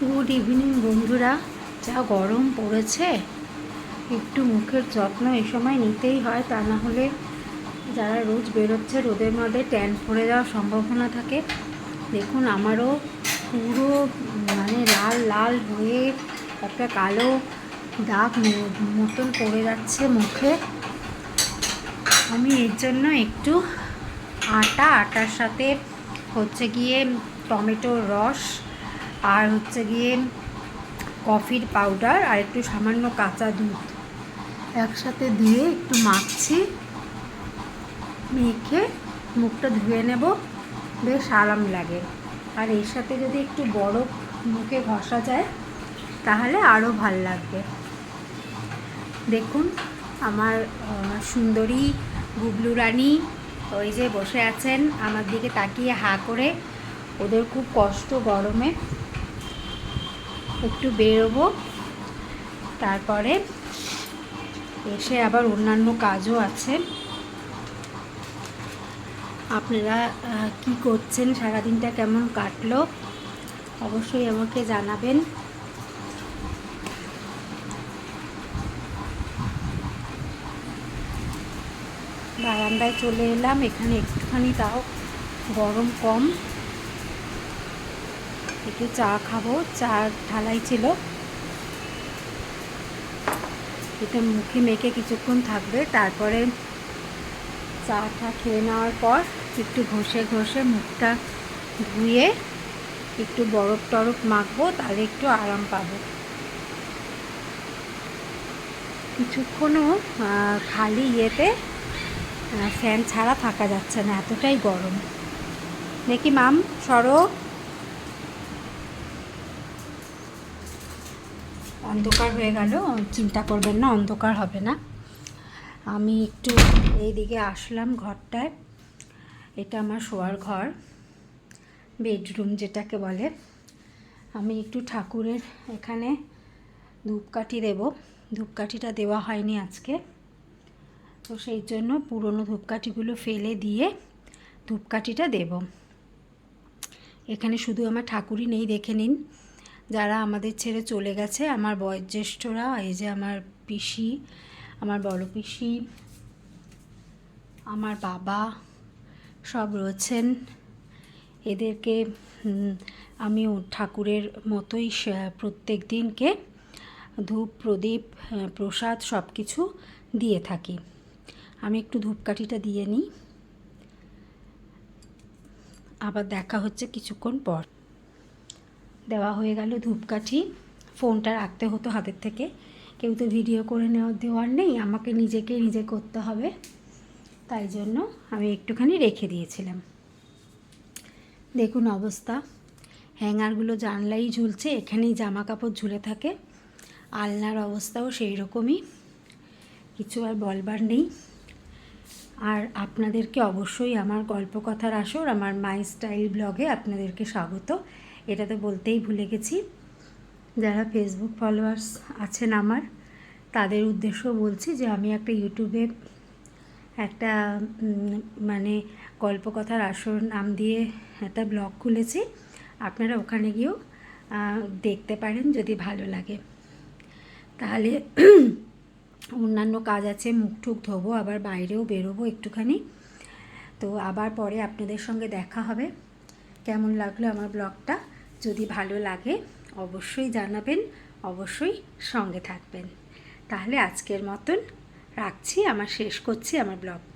Good evening বন্ধুরা। যা গরম পড়েছে, একটু মুখের যত্ন এই সময় নিতেই হয়, তা না হলে যারা রোজ বেরোচ্ছে রোদের মধ্যে ট্যান পড়ে যাওয়ার সম্ভাবনা থাকে। দেখুন আমারও পুরো লাল লাল হয়ে একটা কালো দাগ মতন পড়ে যাচ্ছে মুখে। আমি এর জন্য একটু আটার সাথে হচ্ছে গিয়ে টমেটোর রস আর হচ্ছে গিয়ে কফির পাউডার আর একটু সামান্য কাঁচা দুধ একসাথে দিয়ে একটু মাখছি, মেখে মুখটা ধুয়ে নেব, বেশ আরাম লাগে। আর এর সাথে যদি একটু বরফ মুখে ঘষা যায় তাহলে আরও ভাল লাগবে। দেখুন আমার সুন্দরী গুবলু রানী ওই যে বসে আছেন আমার দিকে তাকিয়ে হা করে। ওদের খুব কষ্ট গরমে, একটু বেরোবো, তারপরে এসে আবার অন্যান্য কাজও আছে। আপনারা কি করছেন, সারাদিনটা কেমন কাটলো অবশ্যই আমাকে জানাবেন। বারান্দায় চলে এলাম, এখানে একটুখানি তাও গরম কম, একটু চা খাবো। চা ঢালাই ছিল, এটা মুখে মেখে কিছুক্ষণ থাকবে, তারপরে চাটা খেয়ে নেওয়ার পর একটু ঘষে ঘষে মুখটা ধুয়ে একটু বরফ টরফ মাখবো, তাহলে একটু আরাম পাবো। কিছুক্ষণও খালি ইয়েতে ফ্যান ছাড়া থাকা যাচ্ছে না, এতটাই গরম। দেখি মাম সরো, অন্ধকার হয়ে গেল, চিন্তা করবেন না, অন্ধকার হবে না। আমি একটু এইদিকে আসলাম ঘরটায়, এটা আমার শোয়ার ঘর, বেডরুম যেটাকে বলে। আমি একটু ঠাকুরের এখানে ধূপকাঠি দেব, ধূপকাঠিটা দেওয়া হয়নি আজকে, তো সেই জন্য পুরনো ধূপকাঠিগুলো ফেলে দিয়ে ধূপকাঠিটা দেব। এখানে শুধু আমার ঠাকুরই নেই, দেখে নিন যারা আমাদের ছেড়ে চলে গেছে, আমার বয়োজ্যেষ্ঠরা, এই যে আমার পিসি, আমার বড় পিসি, আমার বাবা সব রয়েছেন। এদেরকে আমি ঠাকুরের মতোই প্রত্যেক দিনকে ধূপ প্রদীপ প্রসাদ সব কিছু দিয়ে থাকি। আমি একটু ধূপকাঠিটা দিয়ে নিই, আবার দেখা হচ্ছে কিছুক্ষণ পর। দেওয়া হয়ে গেল ধূপকাঠি, ফোনটা রাখতে হতো হাতের থেকে, কেউ তো ভিডিও করে দেওয়ার নেই, আমাকে নিজে করতে হবে, তাই জন্য আমি একটুখানি রেখে দিয়েছিলাম। দেখুন অবস্থা, হ্যাঙ্গারগুলো জানলাই ঝুলছে, এখানেই জামা কাপড় ঝুলে থাকে। আলনার অবস্থাও সেই রকমই, কিছু আর বলবার নেই। আর আপনাদেরকে অবশ্যই আমার গল্পকথার আসর, আমার মাই স্টাইল ব্লগে আপনাদেরকে স্বাগত। এটা তো বলতেই ভুলে গেছি। যারা ফেসবুক ফলোয়ার্স আছেন আমার, তাদের উদ্দেশ্য বলছি যে আমি একটা ইউটিউবে একটা গল্পকথার আসর নাম দিয়ে একটা ব্লগ খুলেছি, আপনারা ওখানে গিয়েও দেখতে পারেন যদি ভালো লাগে। তাহলে অন্যান্য কাজ আছে, মুখ টুক ধোবো, আবার বাইরেও বেরোবো একটুখানি, তো আবার পরে আপনাদের সঙ্গে দেখা হবে। কেমন লাগলো আমার ব্লগটা, যদি ভালো লাগে অবশ্যই জানাবেন, অবশ্যই সঙ্গে থাকবেন। তাহলে আজকের মতন রাখছি, শেষ করছি আমার ব্লগটা।